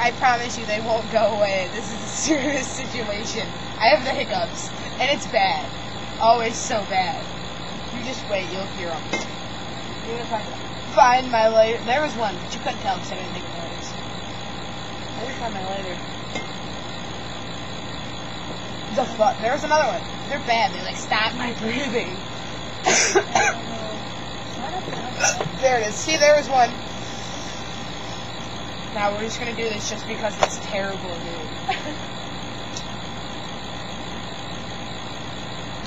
I promise you they won't go away. This is a serious situation. I have the hiccups, and it's bad. Always so bad. You just wait, you'll hear them. You're gonna find my lighter. There was one, but you couldn't tell because I didn't take notes. I didn't find my lighter. The fuck? There was another one. They're bad. They like stop my breathing. There it is. See, there was one. Now we're just gonna do this just because it's terrible, dude.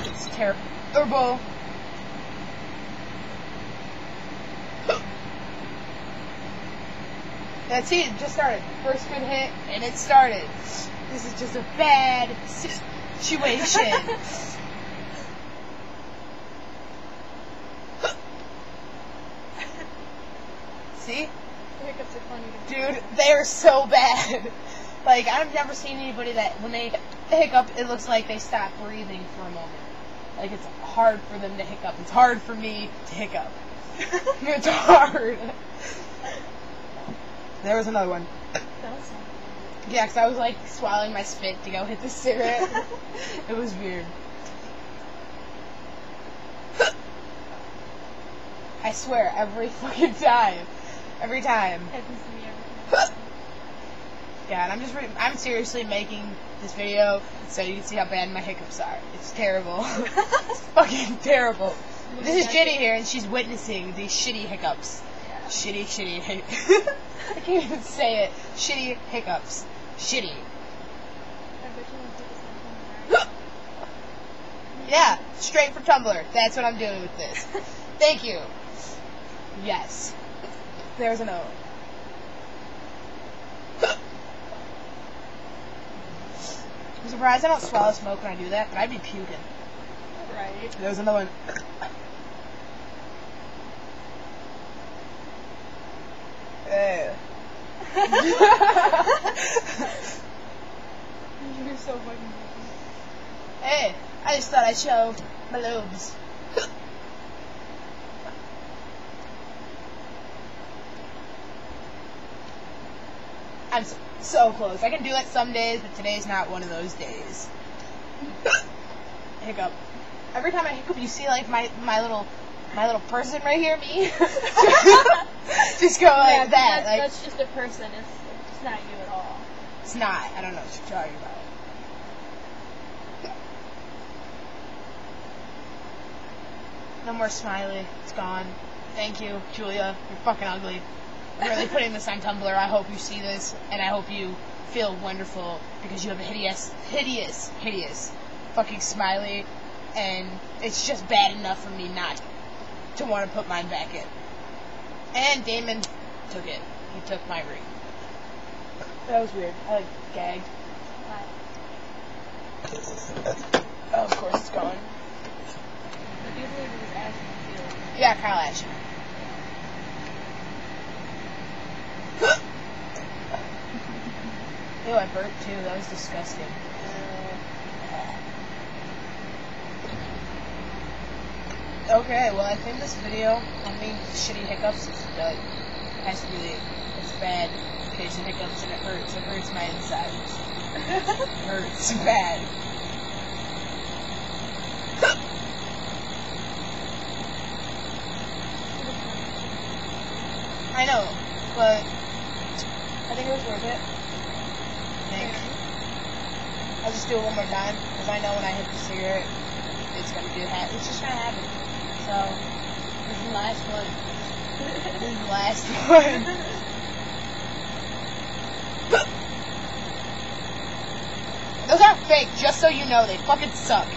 It's terrible. That's it. It just started. First good hit, and it started. This is just a bad situation. See? The hiccups are funny. Dude, they are so bad. Like, I've never seen anybody that, when they hiccup, it looks like they stop breathing for a moment. Like, it's hard for them to hiccup. It's hard for me to hiccup. It's hard. There was another one. That was fun. Yeah, because I was, like, swallowing my spit to go hit the cigarette. It was weird. I swear, every fucking time. Every time. Happens to me every time. Yeah, and I'm seriously making this video so you can see how bad my hiccups are. It's terrible. It's fucking terrible. This is Jenny here, and she's witnessing these shitty hiccups. Yeah. Shitty hiccups. I can't even say it. Shitty hiccups. Shitty. I bet you won't take this one. Yeah, straight from Tumblr. That's what I'm doing with this. Thank you. Yes. There's an O. I'm surprised I don't swallow smoke when I do that, but I'd be puking. Right. There's another one. You're so fucking funny. Hey, I just thought I'd show my lobes. I'm so close. I can do it some days, but today's not one of those days. Hiccup. Every time I hiccup, you see like my little person right here, me. Just go like that. That's just a person. It's not you at all. It's not. I don't know what you're talking about. No more smiley. It's gone. Thank you, Julia. You're fucking ugly. I'm really putting this on Tumblr. I hope you see this, and I hope you feel wonderful because you have a hideous fucking smiley, and it's just bad enough for me not to want to put mine back in. And Damon took it. He took my ring. That was weird. I like gagged. Why? Oh, of course it's gone. But do you believe it was Ashton Field? Yeah, Kyle Ashton. Ew, I burped too. That was disgusting. Okay, well, I think this video on me shitty hiccups is done. It's bad. Occasional hiccups and it hurts. It hurts my insides. It hurts bad. I know, but I think it was worth it. I think. I'll just do it one more time, because I know when I hit the cigarette, it's gonna do that. It's just gonna happen. So, this is the last one. This is the last one. Those aren't fake, just so you know, they fucking suck.